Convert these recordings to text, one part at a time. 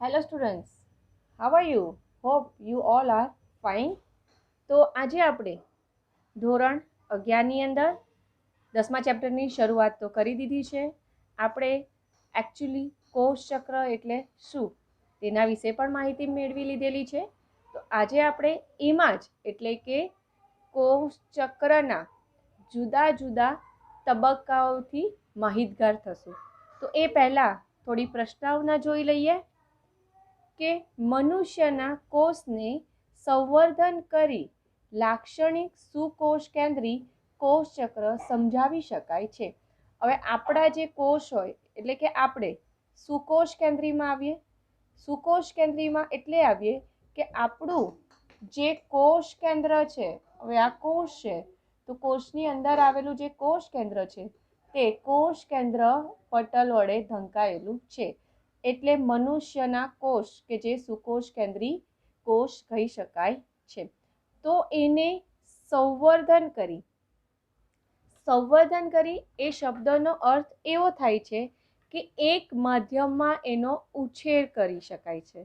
Hello students, how are you? Hope you all are fine. તો આજે આપણે ધોરણ 11ની અંદર 10મા ચેપ્ટરની શરૂઆત તો કરી દીધી છે. આપણે એકચ્યુઅલી કોષ ચક્ર એટલે શું તેના વિશે પણ માહિતી મેળવી લીધેલી છે. તો આજે આપણે એમાં જ એટલે કે કોષ ચક્રના જુદા જુદા તબક્કાઓથી માહિતગાર થશું. તો એ પહેલાં થોડી પ્રસ્તાવના જોઈ લઈએ કે મનુષ્યના કોષને સંવર્ધન કરી લાક્ષણિક સુકોષ કેન્દ્રી કોષ ચક્ર સમજાવી શકાય છે. હવે આપણા જે કોષ હોય એટલે કે આપણે સુકોષ કેન્દ્રીમાં આવીએ. સુકોષ કેન્દ્રીમાં એટલે આવીએ કે આપણું જે કોષ કેન્દ્ર છે, હવે આ કોષ છે તો કોષની અંદર આવેલું જે કોષ કેન્દ્ર છે તે કોષ કેન્દ્ર પટલ વડે ઢંકાયેલું છે. એટલે મનુષ્યના કોષ કે જે સુકોષ કેન્દ્રી કોષ કહી શકાય છે. તો એને સંવર્ધન કરી એ શબ્દનો અર્થ એવો થાય છે કે એક માધ્યમમાં એનો ઉછેર કરી શકાય છે.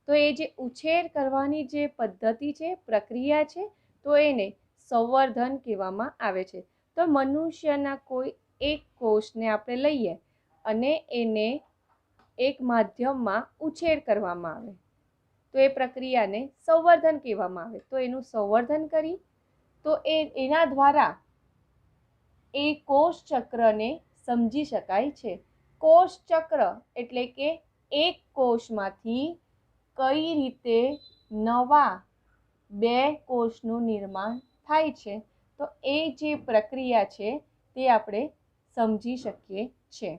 તો એ જે ઉછેર કરવાની જે પદ્ધતિ છે, પ્રક્રિયા છે, તો એને સંવર્ધન કહેવામાં આવે છે. તો મનુષ્યના કોઈ એક કોષને આપણે લઈએ અને એને એક માધ્યમમાં ઉછેર કરવામાં આવે તો એ પ્રક્રિયાને સંવર્ધન કહેવામાં આવે. તો એનું સંવર્ધન કરી તો એના દ્વારા એ કોષ ચક્રને સમજી શકાય છે. કોષ ચક્ર એટલે કે એક કોષમાંથી કઈ રીતે નવા 2 કોષનું નિર્માણ થાય છે, તો એ જે પ્રક્રિયા છે તે આપણે સમજી શકીએ છીએ.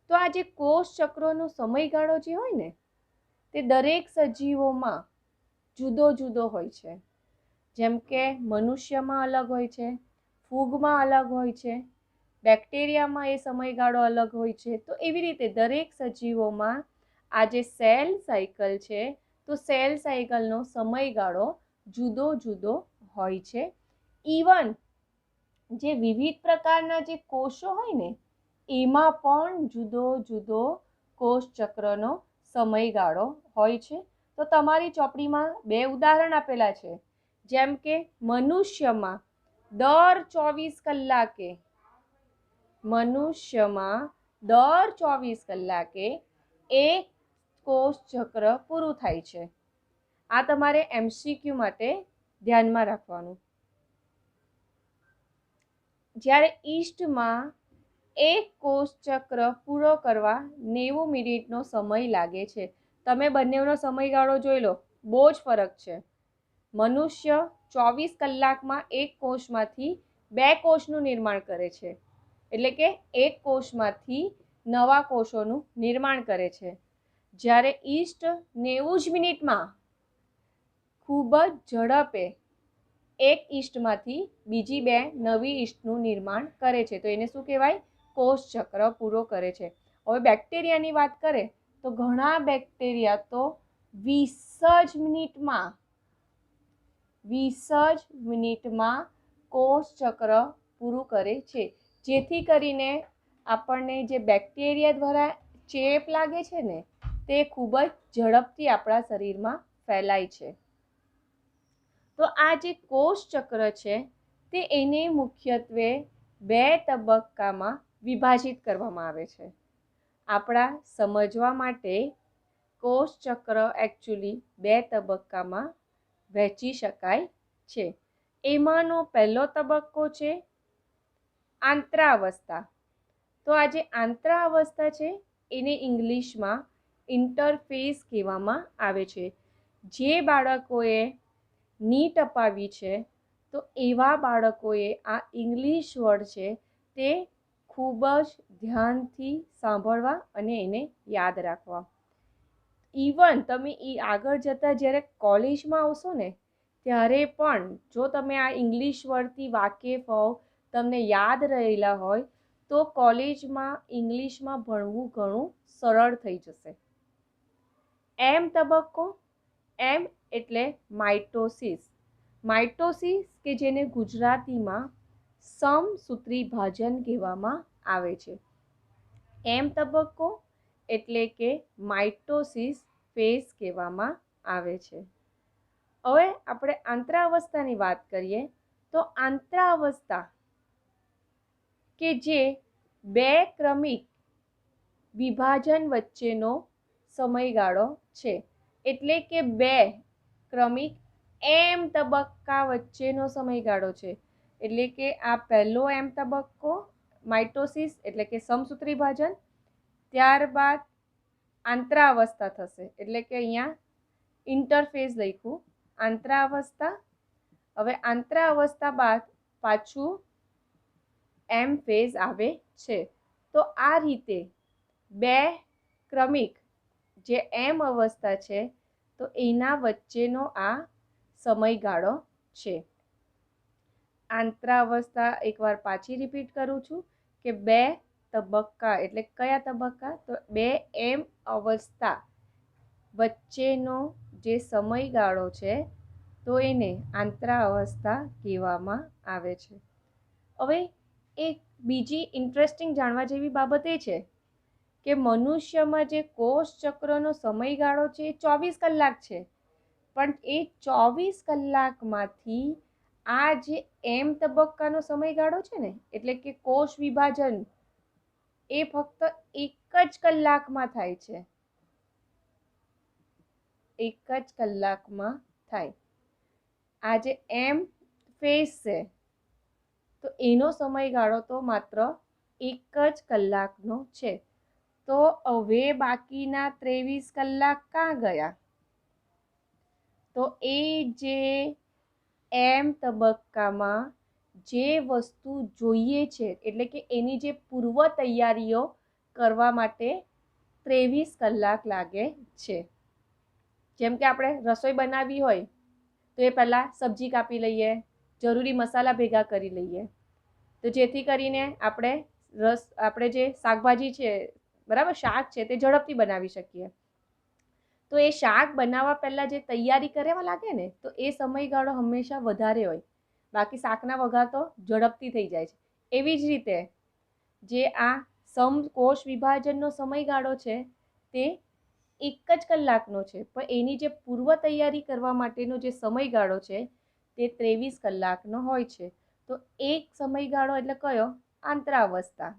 તો આ જે કોષ ચક્રનો સમયગાળો જે હોય ને તે દરેક સજીવોમાં જુદો જુદો હોય છે. જેમ કે મનુષ્યમાં અલગ હોય છે, ફૂગમાં અલગ હોય છે, બેક્ટેરિયામાં એ સમયગાળો અલગ હોય છે. તો એવી રીતે દરેક સજીવોમાં આ જે સેલ સાયકલ છે તો સેલ સાયકલનો સમયગાળો જુદો જુદો હોય છે. ઇવન જે વિવિધ પ્રકારના જે કોષો હોય ને એમાં પણ જુદો જુદો કોષ ચક્રનો સમયગાળો હોય છે. તો તમારી ચોપડીમાં 2 ઉદાહરણ આપેલા છે. જેમ કે મનુષ્યમાં દર 24 કલાકે એક કોષ ચક્ર પૂરું થાય છે. આ તમારે MCQ માટે ધ્યાનમાં રાખવાનું. જ્યારે ઈસ્ટમાં એક કોષ ચક્ર પૂરો કરવા 90 મિનિટનો સમય લાગે છે. તમે બંનેનો સમયગાળો જોઈ લો, બહુ જ ફરક છે. મનુષ્ય 24 કલાકમાં એક કોષમાંથી 2 કોષનું નિર્માણ કરે છે. એટલે કે એક કોષમાંથી નવા કોષોનું નિર્માણ કરે છે. જ્યારે ઈસ્ટ 90 જ મિનિટમાં ખૂબ જ ઝડપે એક ઈસ્ટમાંથી બીજી 2 નવી ઈસ્ટનું નિર્માણ કરે છે. તો એને શું કહેવાય? કોષ ચક્ર પૂરો કરે છે. હવે બેક્ટેરિયાની વાત કરે તો ઘણા બેક્ટેરિયા તો 20 જ મિનિટમાં કોષ ચક્ર પૂરું કરે છે. જેથી કરીને આપણને જે બેક્ટેરિયા દ્વારા ચેપ લાગે છે ને તે ખૂબ જ ઝડપથી આપણા શરીરમાં ફેલાય છે. તો આ જે કોષ ચક્ર છે તે એને મુખ્યત્વે 2 તબક્કામાં વિભાજિત કરવામાં આવે છે. આપણા સમજવા માટે કોષ ચક્ર એકચ્યુઅલી 2 તબક્કામાં વહેંચી શકાય છે. એમાંનો પહેલો તબક્કો છે આંત્રાવસ્થા. તો આ જે આંત્રાવસ્થા છે એને ઇંગ્લિશમાં ઇન્ટરફેઝ કહેવામાં આવે છે. જે બાળકોએ નીટ અપાવી છે તો એવા બાળકોએ આ ઇંગ્લિશ વર્ડ છે તે ખૂબ જ ધ્યાનથી સાંભળવા અને એને યાદ રાખવા. ઇવન તમે આગળ જતાં જ્યારે કોલેજમાં આવશો ને ત્યારે પણ જો તમે આ ઇંગ્લિશ વર્ડથી વાકેફ હોવ, તમને યાદ રહેલા હોય તો કોલેજમાં ઇંગ્લિશમાં ભણવું ઘણું સરળ થઈ જશે. એમ તબક્કો, એમ એટલે માઇટોસિસ. માઇટોસિસ કે જેને ગુજરાતીમાં સમસૂત્રી ભાજન કહેવામાં આવે છે. એમ તબક્કો એટલે કે માઇટોસિસ ફેઝ કહેવામાં આવે છે. હવે આપણે આંતરાવસ્થાની વાત કરીએ તો આંતરાવસ્થા કે જે બે ક્રમિક વિભાજન વચ્ચેનો સમયગાળો છે, એટલે કે બે ક્રમિક એમ તબક્કા વચ્ચેનો સમયગાળો છે. એટલે કે આ પહેલો એમ તબક્કો માઇટોસિસ એટલે કે સમસૂત્રી વિભાજન, ત્યારબાદ આંતરાવસ્થા થશે, એટલે કે અહીંયા ઇન્ટરફેઝ લખ્યું આંતરાવસ્થા. હવે આંતરાવસ્થા બાદ પાછું એમ ફેઝ આવે છે. તો આ રીતે બે ક્રમિક જે એમ અવસ્થા છે તો એના વચ્ચેનો આ સમયગાળો છે. આંતરાવસ્થા એકવાર પાછી રિપીટ કરું છું કે બે તબક્કા એટલે કયા તબક્કા, તો બે એમ અવસ્થા વચ્ચેનો જે સમયગાળો છે તો એને આંતરાવસ્થા કહેવામાં આવે છે. હવે એક બીજી ઇન્ટરેસ્ટિંગ જાણવા જેવી બાબત એ છે કે મનુષ્યમાં જે કોષ ચક્રનો સમયગાળો છે એ 24 કલાક છે, પણ એ 24 કલાકમાંથી આ જે એમ તબક્કાનો સમયગાળો છે ને, એટલે કે કોષ વિભાજન, એ ફક્ત 1 જ કલાકમાં થાય છે. 1 જ કલાકમાં થાય. આ જે એમ ફેઝ છે તો એનો સમયગાળો તો માત્ર 1 જ કલાકનો છે. તો હવે બાકીના 23 કલાક ક્યાં ગયા? તો એ જે એમ તબક્કામાં જે વસ્તુ જોઈએ છે, એટલે કે એની જે પૂર્વ તૈયારીઓ કરવા માટે 23 કલાક લાગે છે. જેમ કે આપણે રસોઈ બનાવવી હોય તો એ પહેલાં સબ્જી કાપી લઈએ, જરૂરી મસાલા ભેગા કરી લઈએ, તો જેથી કરીને આપણે જે શાકભાજી છે, બરાબર, શાક છે, તે ઝડપથી બનાવી શકીએ. તો એ શાક બનાવવા પહેલાં જે તૈયારી કરવા લાગે ને, તો એ સમયગાળો હંમેશા વધારે હોય. બાકી શાકના વઘાર તો ઝડપથી થઈ જાય છે. એવી જ રીતે જે આ સમકોષ વિભાજનનો સમયગાળો છે તે 1 જ કલાકનો છે, પણ એની જે પૂર્વ તૈયારી કરવા માટેનો જે સમયગાળો છે તે 23 કલાકનો હોય છે. તો એક સમયગાળો એટલે કયો? આંતરાવસ્થા.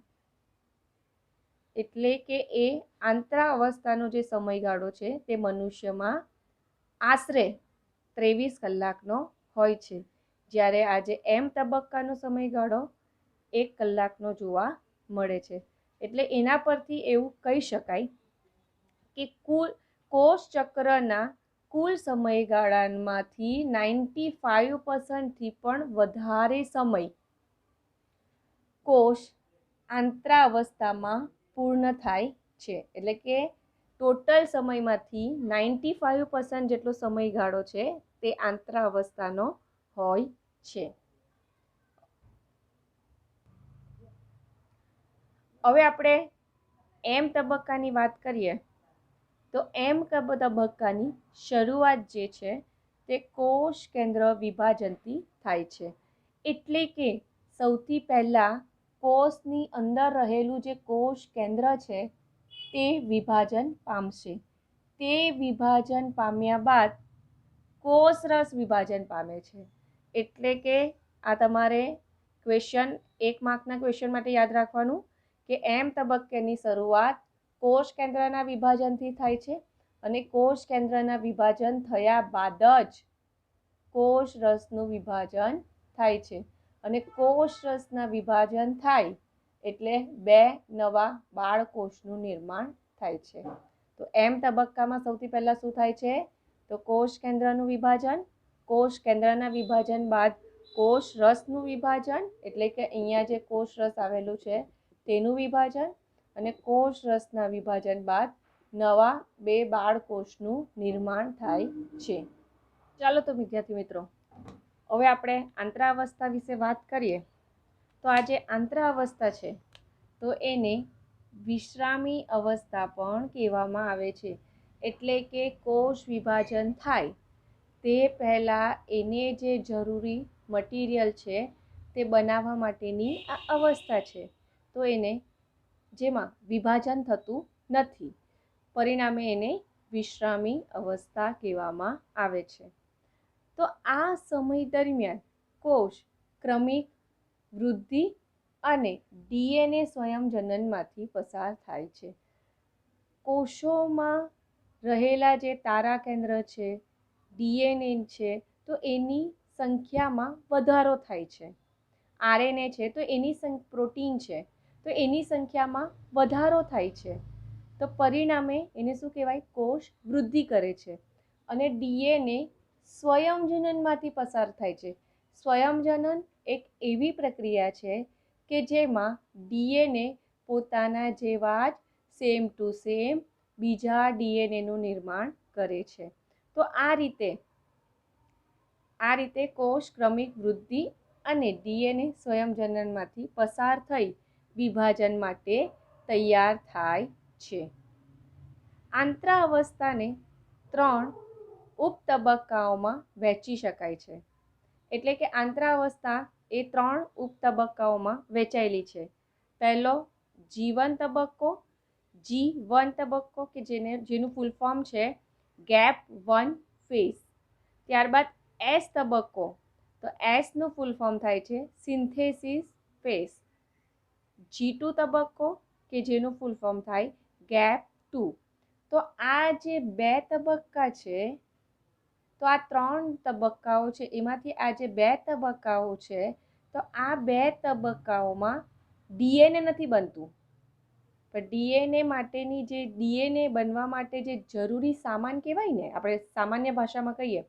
એટલે કે એ આંતરાવસ્થાનો જે સમયગાળો છે તે મનુષ્યમાં આશરે 23 કલાકનો હોય છે, જ્યારે આજે એમ તબક્કાનો સમયગાળો 1 કલાકનો જોવા મળે છે. એટલે એના પરથી એવું કહી શકાય કે કોષ ચક્રના કુલ સમયગાળામાંથી 95%થી પણ વધારે સમય કોષ આંતરાવસ્થામાં પૂર્ણ થાય છે. એટલે કે ટોટલ સમયમાંથી 95% જેટલો સમયગાળો છે તે આંતરાવસ્થાનો હોય છે. હવે આપણે એમ તબક્કાની વાત કરીએ તો એમ તબક્કાની શરૂઆત જે છે તે કોષ કેન્દ્ર વિભાજનથી થાય છે. એટલે કે સૌથી પહેલાં કોષની અંદર રહેલું જે કોષ કેન્દ્ર છે તે વિભાજન પામશે. તે વિભાજન પામ્યા બાદ કોષરસ વિભાજન પામે છે. એટલે કે આ તમારે 1 માર્કના ક્વેશ્ચન માટે યાદ રાખવાનું કે એમ તબક્કાની શરૂઆત કોષ કેન્દ્રના વિભાજનથી થાય છે અને કોષ કેન્દ્રના વિભાજન થયા બાદ જ કોષ રસનું વિભાજન થાય છે. અને કોષ રસના વિભાજન થાય એટલે 2 નવા બાળકોષનું નિર્માણ થાય છે. તો એમ તબક્કામાં સૌથી પહેલાં શું થાય છે? તો કોષ કેન્દ્રનું વિભાજન, કોષ કેન્દ્રના વિભાજન બાદ કોષ રસનું વિભાજન, એટલે કે અહીંયા જે કોષ રસ આવેલું છે તેનું વિભાજન, અને કોષ રસના વિભાજન બાદ નવા 2 બાળકોષનું નિર્માણ થાય છે. ચાલો તો વિદ્યાર્થી મિત્રો, હવે આપણે આંતરાવસ્થા વિશે વાત કરીએ. તો આ જે આંતરાવસ્થા છે તો એને વિશ્રામી અવસ્થા પણ કહેવામાં આવે છે. એટલે કે કોષ વિભાજન થાય તે પહેલાં એને જે જરૂરી મટીરિયલ છે તે બનાવવા માટેની આ અવસ્થા છે. તો એને જેમાં વિભાજન થતું નથી, પરિણામે એને વિશ્રામી અવસ્થા કહેવામાં આવે છે. તો આ સમય દરમિયાન કોષ ક્રમિક વૃદ્ધિ અને ડીએનએ સ્વયંજનનમાંથી પસાર થાય છે. કોષોમાં રહેલા જે તારા કેન્દ્ર છે, ડીએનએ છે, તો એની સંખ્યામાં વધારો થાય છે. આરએનએ છે તો એની પ્રોટીન છે તો એની સંખ્યામાં વધારો થાય છે. તો પરિણામે એને શું કહેવાય? કોષ વૃદ્ધિ કરે છે. અને ડીએનએ સ્વયંજનનમાંથી પસાર થાય છે. સ્વયંજનન એક એવી પ્રક્રિયા છે કે જેમાં ડીએનએ પોતાના જેવા જ સેમ ટુ સેમ બીજા ડીએનએનું નિર્માણ કરે છે. તો આ રીતે કોષ ક્રમિક વૃદ્ધિ અને ડીએનએ સ્વયંજનનમાંથી પસાર થઈ વિભાજન માટે તૈયાર થાય છે. આંતરાવસ્થાને 3 ઉપતબક્કાઓમાં વહેંચી શકાય છે. એટલે કે આંતરાવસ્થા એ 3 ઉપતબક્કાઓમાં વહેંચાયેલી છે. પહેલો G1 તબક્કો, G1 તબક્કો કે જેનું ફૂલ ફોર્મ છે ગેપ 1 ફેઝ. ત્યારબાદ S તબક્કો, તો એસનું ફૂલ ફોર્મ થાય છે સિન્થેસિસ ફેઝ. G2 તબક્કો કે જેનું ફૂલ ફોર્મ થાય ગેપ 2. તો આ જે 2 તબક્કા છે, તો આ 3 તબક્કાઓ છે એમાંથી આ જે 2 તબક્કાઓ છે, તો આ 2 તબક્કાઓમાં ડીએનએ નથી બનતું. પણ ડીએનએ માટેની જે ડીએનએ બનવા માટે જે જરૂરી સામાન કહેવાય ને, આપણે સામાન્ય ભાષામાં કહીએ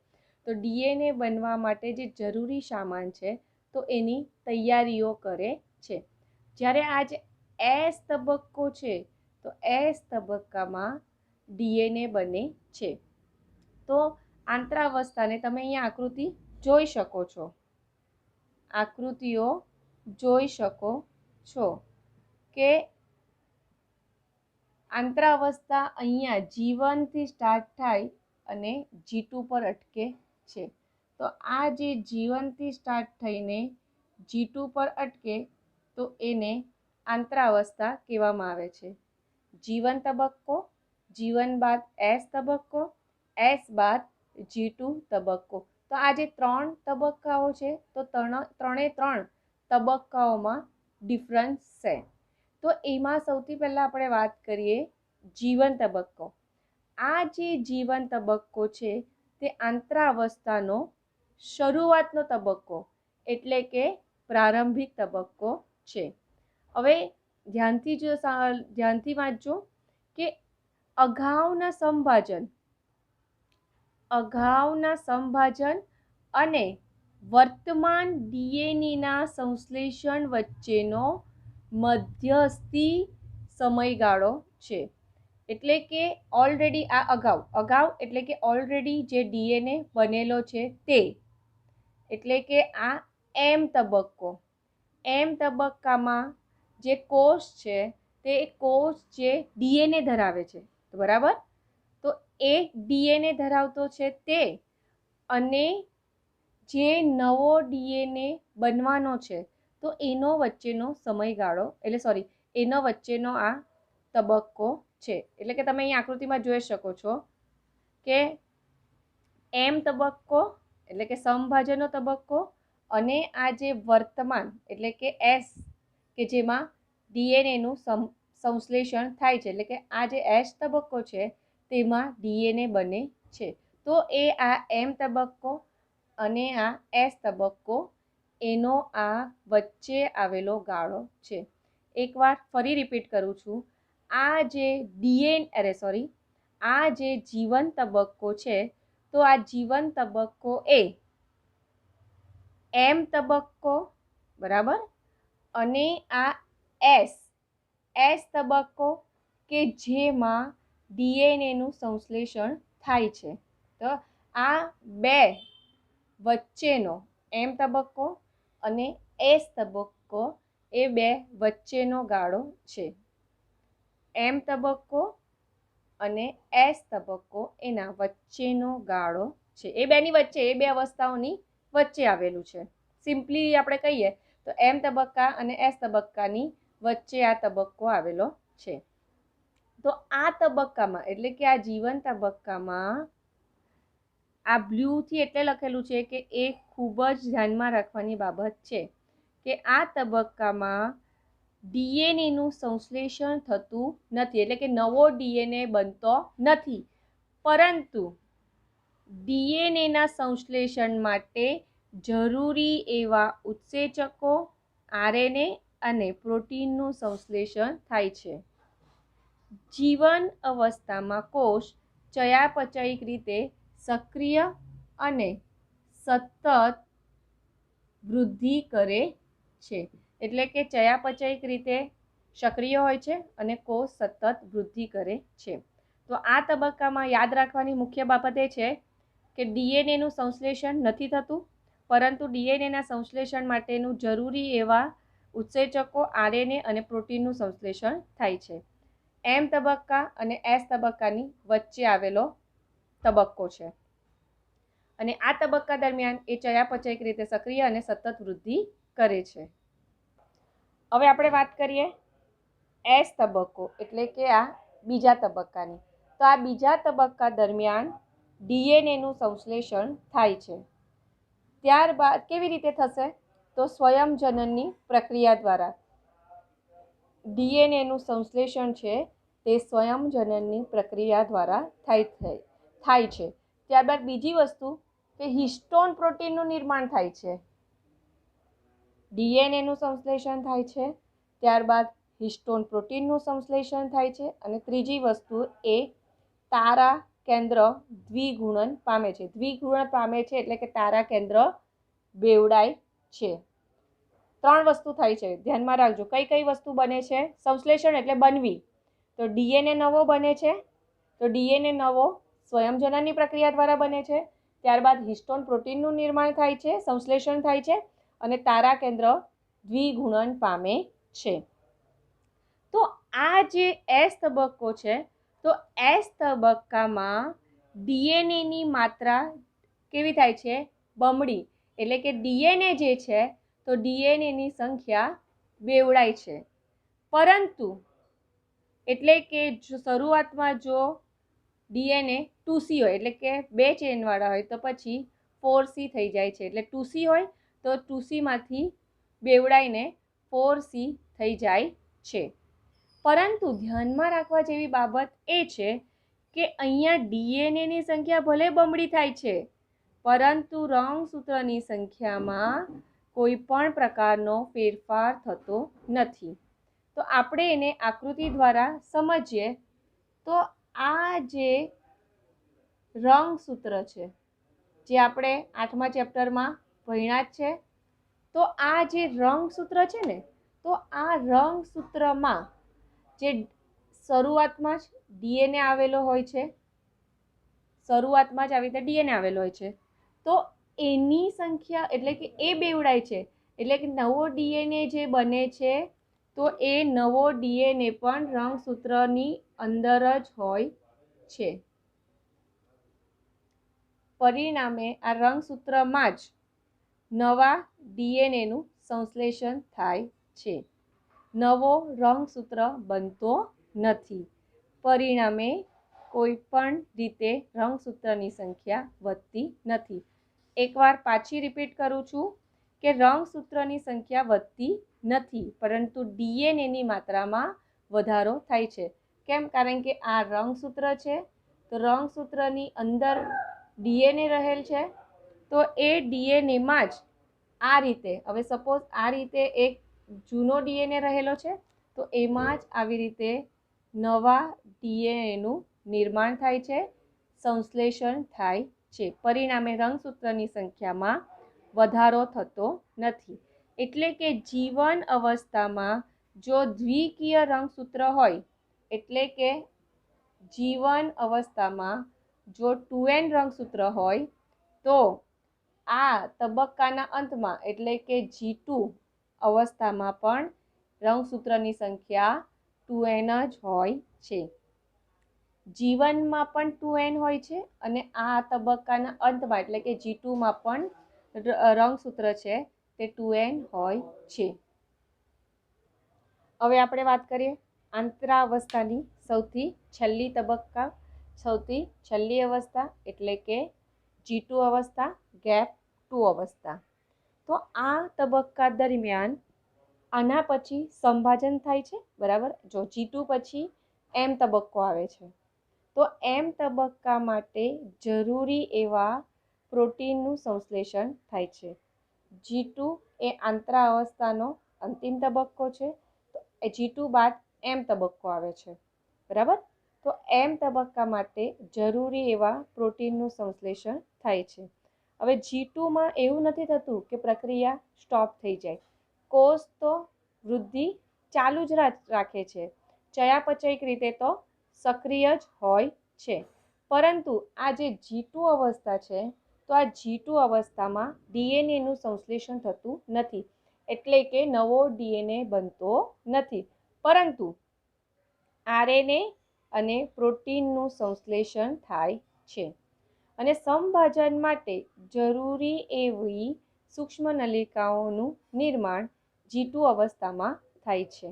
તો ડીએનએ બનવા માટે જે જરૂરી સામાન છે તો એની તૈયારીઓ કરે છે. જ્યારે આ જે એસ તબક્કો છે તો એસ તબક્કામાં ડીએનએ બને છે. તો આંતરાવસ્થાને તમે અહીંયા આકૃતિ જોઈ શકો છો. આકૃતિઓ જોઈ શકો છો કે આંતરાવસ્થા અહીંયા G1 થી સ્ટાર્ટ થાય અને G2 પર અટકે છે. તો આ જે G1 થી સ્ટાર્ટ થઈને G2 પર અટકે તો એને આંતરાવસ્થા કહેવામાં આવે છે. G1 તબક્કો, G1 બાદ S તબક્કો, S બાદ G2 તબક્કો. તો આ જે 3 તબક્કાઓ છે તો ત્રણે 3 તબક્કાઓમાં ડિફરન્સ છે. તો એમાં સૌથી પહેલાં આપણે વાત કરીએ G1 તબક્કો. આ જે G1 તબક્કો છે તે આંતરાવસ્થાનો શરૂઆતનો તબક્કો એટલે કે પ્રારંભિક તબક્કો છે. હવે ધ્યાનથી વાંચજો કે અગાઉના સંભાજન અને વર્તમાન ડીએનએના સંશ્લેષણ વચ્ચેનો મધ્યસ્થી સમયગાળો છે. એટલે કે ઓલરેડી આ અગાઉ એટલે કે ઓલરેડી જે ડીએનએ બનેલો છે તે, એટલે કે આ એમ તબક્કો. એમ તબક્કામાં જે કોષ છે તે કોષ જે ડીએનએ ધરાવે છે, બરાબર? તો એ ડીએનએ ધરાવતો છે તે અને જે નવો ડીએનએ બનવાનો છે તો એનો વચ્ચેનો સમયગાળો એનો વચ્ચેનો આ તબક્કો છે. એટલે કે તમે અહીં આકૃતિમાં જોઈ શકો છો કે એમ તબક્કો એટલે કે સમભાજનનો તબક્કો અને આ જે વર્તમાન એટલે કે એસ કે જેમાં ડીએનએનું સંશ્લેષણ થાય છે, એટલે કે આ જે એસ તબક્કો છે તેમાં ડીએનએ બને છે. તો એ આ એમ તબક્કો અને આ એસ તબક્કો એનો આ વચ્ચે આવેલો ગાળો છે. એકવાર ફરી રિપીટ કરું છું. આ જે G1 તબક્કો છે તો આ G1 તબક્કો એ એમ તબક્કો, બરાબર? અને આ એસ તબક્કો કે જેમાં ડીએનએનું સંશ્લેષણ થાય છે. તો આ 2 વચ્ચેનો એમ તબક્કો અને એસ તબક્કો એ 2 વચ્ચેનો ગાળો છે. એમ તબક્કો અને એસ તબક્કો એના વચ્ચેનો ગાળો છે. એ બેની વચ્ચે, એ 2 અવસ્થાઓની વચ્ચે આવેલું છે. સિમ્પલી આપણે કહીએ તો એમ તબક્કા અને એસ તબક્કાની વચ્ચે આ તબક્કો આવેલો છે. તો આ તબક્કામાં એટલે કે આ જીવન તબક્કામાં આ બ્લૂથી એટલે લખેલું છે કે એ ખૂબ જ ધ્યાનમાં રાખવાની બાબત છે કે આ તબક્કામાં ડીએનએનું સંશ્લેષણ થતું નથી, એટલે કે નવો ડીએનએ બનતો નથી, પરંતુ ડીએનએના સંશ્લેષણ માટે જરૂરી એવા ઉત્સેચકો આરએનએ અને પ્રોટીનનું સંશ્લેષણ થાય છે. જીવન અવસ્થામાં કોષ ચયાપચયિક રીતે સક્રિય અને સતત વૃદ્ધિ કરે છે, એટલે કે ચયાપચયિક રીતે સક્રિય હોય છે અને કોષ સતત વૃદ્ધિ કરે છે. તો આ તબક્કામાં યાદ રાખવાની મુખ્ય બાબત એ છે કે ડીએનએનું સંશ્લેષણ નથી થતું, પરંતુ ડીએનએના સંશ્લેષણ માટેનું જરૂરી એવા ઉત્સેચકો આરએનએ અને પ્રોટીનનું સંશ્લેષણ થાય છે. એમ તબક્કા અને એસ તબક્કાની વચ્ચે આવેલો તબક્કો છે અને આ તબક્કા દરમિયાન એ ચયાપચયિક રીતે સક્રિય અને સતત વૃદ્ધિ કરે છે. હવે આપણે વાત કરીએ એસ તબક્કો એટલે કે આ બીજા તબક્કાની. તો આ બીજા તબક્કા દરમિયાન ડીએનએનું સંશ્લેષણ થાય છે. ત્યારબાદ કેવી રીતે થશે? તો સ્વયંજનનની પ્રક્રિયા દ્વારા ડીએનએનું સંશ્લેષણ છે તે સ્વયંજનનની પ્રક્રિયા દ્વારા થાય છે. ત્યારબાદ બીજી વસ્તુ કે હિસ્ટોન પ્રોટીનનું નિર્માણ થાય છે. ડીએનએનું સંશ્લેષણ થાય છે, ત્યારબાદ હિસ્ટોન પ્રોટીનનું સંશ્લેષણ થાય છે અને ત્રીજી વસ્તુ એ તારા કેન્દ્ર દ્વિગુણન પામે છે. દ્વિગુણન પામે છે એટલે કે તારા કેન્દ્ર બેવડાય છે. 3 વસ્તુ થાય છે, ધ્યાનમાં રાખજો. કઈ કઈ વસ્તુ બને છે? સંશ્લેષણ એટલે બનવી, તો ડીએનએ નવો બને છે, તો ડીએનએ નવો સ્વયંજનનની પ્રક્રિયા દ્વારા બને છે. ત્યારબાદ હિસ્ટોન પ્રોટીનનું નિર્માણ થાય છે, સંશ્લેષણ થાય છે અને તારા કેન્દ્ર દ્વિગુણન પામે છે. તો આ જે એસ તબક્કો છે, તો એસ તબક્કામાં ડીએનએની માત્રા કેવી થાય છે? બમણી, એટલે કે ડીએનએ જે છે તો ડીએનએની સંખ્યા બેવડાય છે. પરંતુ એટલે કે શરૂઆતમાં જો ડીએનએ 2C હોય એટલે કે 2 ચેનવાળા હોય તો પછી 4C થઈ જાય છે, એટલે 2C હોય તો 2Cમાંથી બેવડાઈને 4C થઈ જાય છે. પરંતુ ધ્યાનમાં રાખવા જેવી બાબત એ છે કે અહીંયા ડીએનએની સંખ્યા ભલે બમણી થાય છે, પરંતુ રંગસૂત્રની સંખ્યામાં કોઈ પણ પ્રકારનો ફેરફાર થતો નથી. તો આપણે એને આકૃતિ દ્વારા સમજીએ તો આ જે રંગસૂત્ર છે જે આપણે 8મા ચેપ્ટરમાં ભણ્યા જ છે, તો આ જે રંગસૂત્ર છે ને, તો આ રંગસૂત્રમાં જે શરૂઆતમાં જ ડીએનએ આવેલો હોય છે, શરૂઆતમાં જ આવી રીતે ડીએનએ આવેલો હોય છે, તો એની સંખ્યા એટલે કે એ બેવડાય છે, એટલે કે નવો ડીએનએ જે બને છે તો એ નવો ડીએનએ પણ રંગસૂત્રની અંદર જ હોય છે. પરિણામે આ રંગસૂત્રમાં જ નવા ડીએનએનું સંશ્લેષણ થાય છે. નવો રંગસૂત્ર બનતો નથી. પરિણામે કોઈ પણ રીતે રંગસૂત્રની સંખ્યા વધતી નથી. એકવાર પાછી રિપીટ કરું છું કે રંગસૂત્રની સંખ્યા વધતી નથી, પરંતુ ડીએનએની માત્રામાં વધારો થાય છે. કેમ? કારણ કે આ રંગસૂત્ર છે, તો રંગસૂત્રની અંદર ડીએનએ રહેલ છે, તો એ ડીએનએમાં જ આ રીતે, હવે સપોઝ આ રીતે એક જૂનો ડીએનએ રહેલો છે, તો એમાં જ આવી રીતે નવા ડીએનએનું નિર્માણ થાય છે, સંશ્લેષણ થાય છે. પરિણામે રંગસૂત્રની સંખ્યામાં વધારો થતો નથી. એટલે કે જીવન અવસ્થામાં જો દ્વિકીય રંગસૂત્ર હોય, એટલે કે જીવન અવસ્થામાં જો 2N રંગસૂત્ર હોય, તો આ તબક્કાના અંતમાં એટલે કે G2 અવસ્થામાં પણ રંગસૂત્રની સંખ્યા 2N જ હોય છે. જીવનમાં પણ 2N હોય છે અને આ તબક્કાના અંતમાં એટલે કે G2માં પણ રંગસૂત્ર છે તે 2N હોય છે. હવે આપણે વાત કરીએ આંતરાવસ્થાની સૌથી છેલ્લી અવસ્થા એટલે કે G2 અવસ્થા, ગેપ 2 અવસ્થા. તો આ તબક્કા દરમિયાન આના પછી સંભાજન થાય છે, બરાબર. જો G2 પછી M તબક્કો આવે છે, તો M તબક્કા માટે જરૂરી એવા પ્રોટીનનું સંશ્લેષણ થાય છે. G2 એ આંતરાવસ્થાનો અંતિમ તબક્કો છે, તો G2 બાદ M તબક્કો આવે છે, બરાબર. તો M તબક્કા માટે જરૂરી એવા પ્રોટીનનું સંશ્લેષણ થાય છે. હવે G2માં એવું નથી થતું કે પ્રક્રિયા સ્ટોપ થઈ જાય. કોષ તો વૃદ્ધિ ચાલુ જ રાખે છે, ચયાપચયિક રીતે તો સક્રિય જ હોય છે. પરંતુ આ જે G2 અવસ્થા છે, તો આ G2 અવસ્થામાં ડીએનએનું સંશ્લેષણ થતું નથી, એટલે કે નવો ડીએનએ બનતો નથી, પરંતુ આરએનએ અને પ્રોટીનનું સંશ્લેષણ થાય છે. અને સંભાજન માટે જરૂરી એવી સૂક્ષ્મ નલિકાઓનું નિર્માણ G2 અવસ્થામાં થાય છે.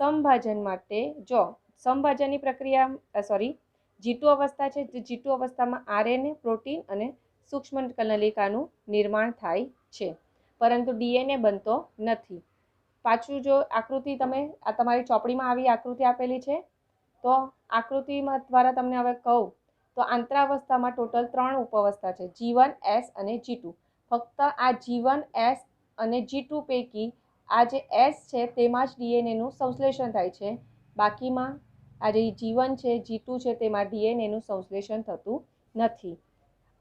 સંભાજન માટે જો સંભાજનની પ્રક્રિયા G2 અવસ્થા છે, G2 અવસ્થામાં આરએનએ, પ્રોટીન અને સૂક્ષ્મ નલિકાનું નિર્માણ થાય છે, પરંતુ ડીએનએ બનતો નથી. પાછું જો આકૃતિ તમે આ તમારી ચોપડીમાં આવી આકૃતિ આપેલી છે, તો આકૃતિમાં દ્વારા તમને હવે કહું તો આંતરાવસ્થામાં ટોટલ 3 ઉપઅવસ્થા છે, G1, S અને G2. ફક્ત આ G1, S અને G2 પૈકી આ જે S છે તેમાં જ ડીએનએનું સંશ્લેષણ થાય છે. બાકીમાં આ જે G1 છે, G2 છે, તેમાં ડીએનએનું સંશ્લેષણ થતું નથી.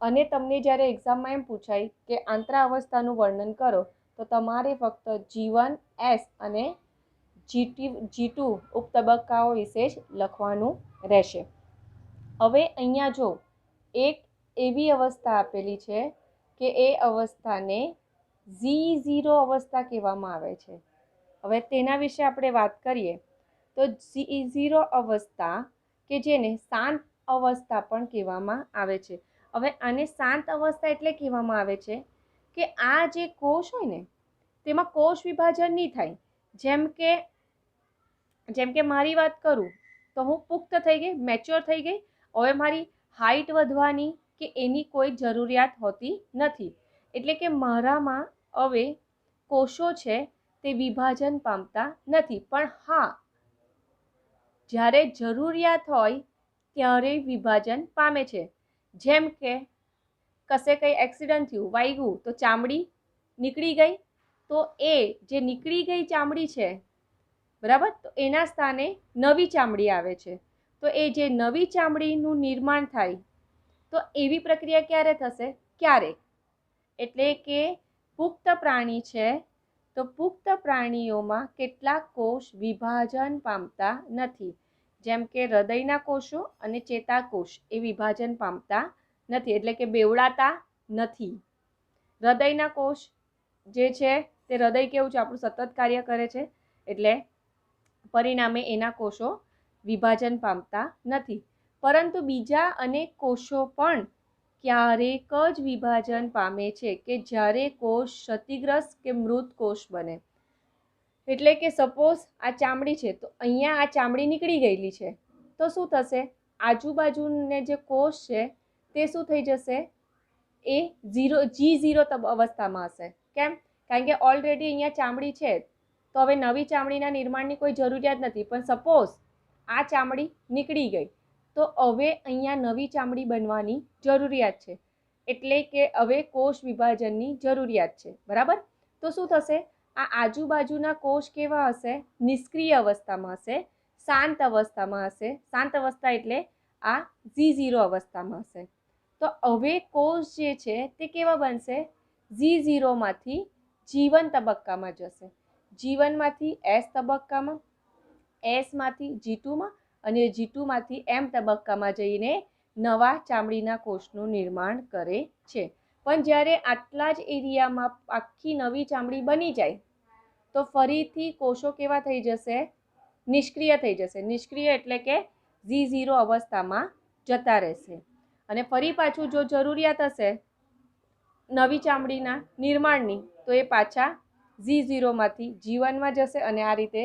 અને તમને જ્યારે એક્ઝામમાં એમ પૂછાય કે આંતરાવસ્થાનું વર્ણન કરો, તો તમારે ફક્ત G1, S અને G2 ઉપતબક્કાઓ વિશે જ લખવાનું રહેશે. હવે અહીંયા જો એક એવી અવસ્થા આપેલી છે કે એ અવસ્થાને Z0 અવસ્થા કહેવામાં આવે છે. હવે તેના વિશે આપણે વાત કરીએ તો Z0 અવસ્થા કે જેને શાંત અવસ્થા પણ કહેવામાં આવે છે. હવે આને શાંત અવસ્થા એટલે કહેવામાં આવે છે કે આ જે કોષ હોય ને તેમાં કોષ વિભાજન નહીં થાય. જેમ કે મારી વાત કરું તો હું પુખ્ત થઈ ગઈ, મેચ્યોર થઈ ગઈ, હવે મારી હાઇટ વધવાની કે એની કોઈ જરૂરિયાત હોતી નથી. એટલે કે મારામાં હવે કોષો છે તે વિભાજન પામતા નથી, પણ હા, જ્યારે જરૂરિયાત હોય ત્યારે વિભાજન પામે છે. જેમ કે કશે કંઈ એક્સિડન્ટ થયું, વાગ્યું તો ચામડી નીકળી ગઈ, તો એ જે નીકળી ગઈ ચામડી છે, બરાબર, તો એના સ્થાને નવી ચામડી આવે છે. તો એ જે નવી ચામડીનું નિર્માણ થાય, તો એવી પ્રક્રિયા ક્યારે થશે? ક્યારેક. એટલે કે પુખ્ત પ્રાણી છે, તો પુખ્ત પ્રાણીઓમાં કેટલાક કોષ વિભાજન પામતા નથી. જેમ કે હૃદયના કોષો અને ચેતાકોષ એ વિભાજન પામતા નથી, એટલે કે બેવડાતા નથી. હૃદયના કોષ જે છે તે હૃદય કેવું છે, આપણું સતત કાર્ય કરે છે, એટલે પરિણામે એના કોષો વિભાજન પામતા નથી. પરંતુ બીજા અનેક કોષો પણ ક્યારેક જ વિભાજન પામે છે, કે જ્યારે કોષ ક્ષતિગ્રસ્ત કે મૃત કોષ બને. એટલે કે સપોઝ આ ચામડી છે, તો અહીંયા આ ચામડી નીકળી ગયેલી છે, તો શું થશે? આજુબાજુને જે કોષ છે તે શું થઈ જશે? એ G0 અવસ્થામાં હશે. કેમ? કારણ કે ઓલરેડી અહીંયા ચામડી છે, તો હવે નવી ચામડીના નિર્માણની કોઈ જરૂરિયાત નથી. પણ સપોઝ આ ચામડી નીકળી ગઈ, તો હવે અહીંયા નવી ચામડી બનવાની જરૂરિયાત છે, એટલે કે હવે કોષ વિભાજનની જરૂરિયાત છે, બરાબર. તો શું થશે? આ આજુબાજુના કોષ કેવા હશે? નિષ્ક્રિય અવસ્થામાં હશે, શાંત અવસ્થામાં હશે. શાંત અવસ્થા એટલે આ Z0 અવસ્થામાં હશે. તો હવે કોષ જે છે તે કેવા બનશે? Z0માંથી G1 તબક્કામાં જશે, G1માંથી S તબક્કામાં, Sમાંથી G2માં અને G2માંથી M તબક્કામાં જઈને નવા ચામડીના કોષનું નિર્માણ કરે છે. પણ જ્યારે આટલા જ એરિયામાં આખી નવી ચામડી બની જાય, તો ફરીથી કોષો કેવા થઈ જશે? નિષ્ક્રિય થઈ જશે. નિષ્ક્રિય એટલે કે Z0 અવસ્થામાં જતા રહેશે. અને ફરી પાછું જો જરૂરિયાત હશે નવી ચામડીના નિર્માણની, તો એ પાછા Z0માંથી G1માં જશે અને આ રીતે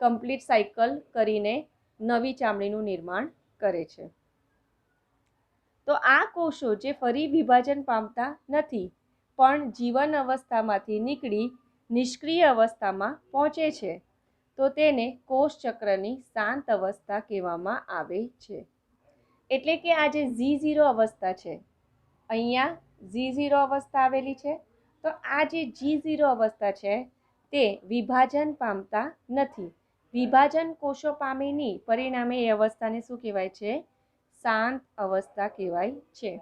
કમ્પ્લીટ સાયકલ કરીને નવી ચામડીનું નિર્માણ કરે છે. તો આ કોષો જે ફરી વિભાજન પામતા નથી પણ જીવન અવસ્થામાંથી નીકળી નિષ્ક્રિય અવસ્થામાં પહોંચે છે, તો તેને કોષ ચક્રની શાંત અવસ્થા કહેવામાં આવે છે. એટલે કે આ જે G0 અવસ્થા છે, અહીંયા G0 અવસ્થા આવેલી છે, તો આ જે G0 અવસ્થા છે તે વિભાજન પામતા નથી. વિભાજન કોષો પામે નહીં, પરિણામે એ અવસ્થાને શું કહેવાય છે? શાંત અવસ્થા કહેવાય છે.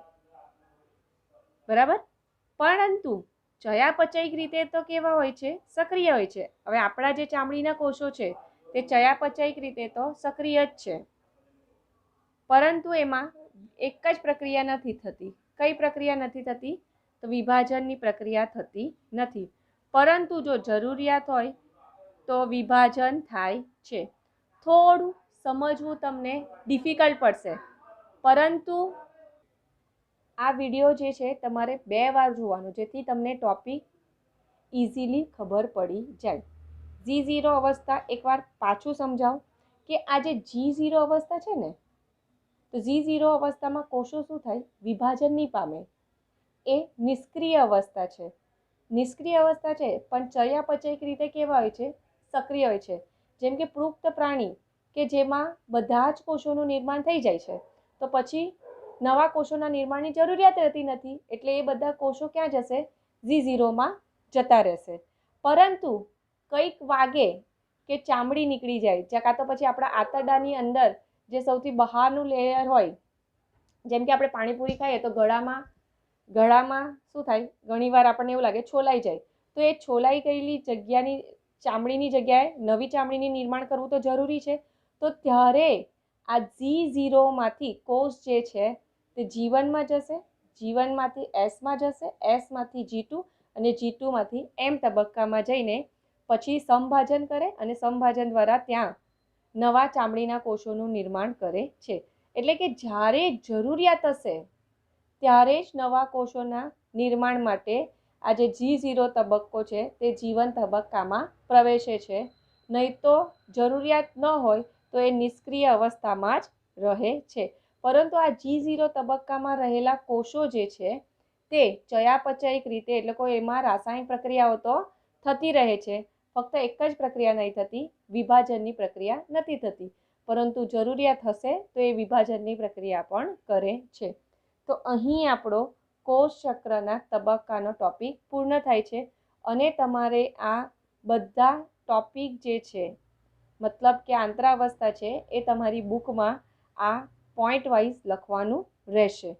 બરાબર. પરંતુ ચયાપચયિક રીતે તો કેવા હોય છે? સક્રિય હોય છે. હવે આપણા જે ચામડીના કોષો છે તે ચયાપચયિક રીતે તો સક્રિય જ છે, પરંતુ એમાં એક જ પ્રક્રિયા નથી થતી. કઈ પ્રક્રિયા નથી થતી? તો વિભાજનની પ્રક્રિયા થતી નથી. પરંતુ જો જરૂરિયાત હોય તો વિભાજન થાય છે. થોડું સમજવું તમને ડિફિકલ્ટ પડશે, પરંતુ આ વિડીયો જે છે તમારે 2 વાર જોવાનો, જેથી તમને ટોપિક ઇઝીલી ખબર પડી જાય. G0 અવસ્થા એકવાર પાછું સમજાવું કે આ જે G0 અવસ્થા છે ને, તો G0 અવસ્થામાં કોષો શું થાય? વિભાજન નહીં પામે. એ નિષ્ક્રિય અવસ્થા છે. નિષ્ક્રિય અવસ્થા છે પણ ચયાપચયિક રીતે કેવા હોય છે? સક્રિય હોય છે. જેમ કે પુખ્ત પ્રાણી કે જેમાં બધા જ કોષોનું નિર્માણ થઈ જાય છે, તો પછી નવા કોષોના નિર્માણની જરૂરિયાત રહેતી નથી, એટલે એ બધા કોષો ક્યાં જશે? G0માં જતા રહેશે. પરંતુ કંઈક વાગે કે ચામડી નીકળી જાય, કાં તો પછી આપણા આંતરડાની અંદર જે સૌથી બહારનું લેયર હોય, જેમ કે આપણે પાણીપુરી ખાઈએ તો ગળામાં શું થાય? ઘણીવાર આપણને એવું લાગે છોલાઈ જાય, તો એ છોલાઈ ગયેલી જગ્યાની ચામડીની જગ્યાએ નવી ચામડીની નિર્માણ કરવું તો જરૂરી છે. તો ત્યારે આ G0માંથી કોષ જે છે તે G1માં જશે, G1માંથી Sમાં જશે, Sમાંથી G2 અને G2માંથી M તબક્કામાં જઈને પછી સમભાજન કરે અને સમભાજન દ્વારા ત્યાં નવા ચામડીના કોષોનું નિર્માણ કરે છે. એટલે કે જ્યારે જરૂરિયાત હશે ત્યારે જ નવા કોષોના નિર્માણ માટે આ જે G0 તબક્કો છે તે G1 તબક્કામાં પ્રવેશે છે. નહીં તો જરૂરિયાત ન હોય તો એ નિષ્ક્રિય અવસ્થામાં જ રહે છે. પરંતુ આ G0 તબક્કામાં રહેલા કોષો જે છે તે ચયાપચયિક રીતે, એટલે કે એમાં રાસાયણિક પ્રક્રિયાઓ તો થતી રહે છે, ફક્ત એક જ પ્રક્રિયા નહીં થતી, વિભાજનની પ્રક્રિયા નથી થતી. પરંતુ જરૂરિયાત હશે તો એ વિભાજનની પ્રક્રિયા પણ કરે છે. તો અહીં આપણો કોષ ચક્રના તબક્કાનો ટોપિક પૂર્ણ થાય છે અને તમારે આ બધા ટોપિક જે છે, મતલબ કે આંતરાવસ્થા છે, એ તમારી બુકમાં આ પોઈન્ટ વાઇઝ લખવાનું રહેશે.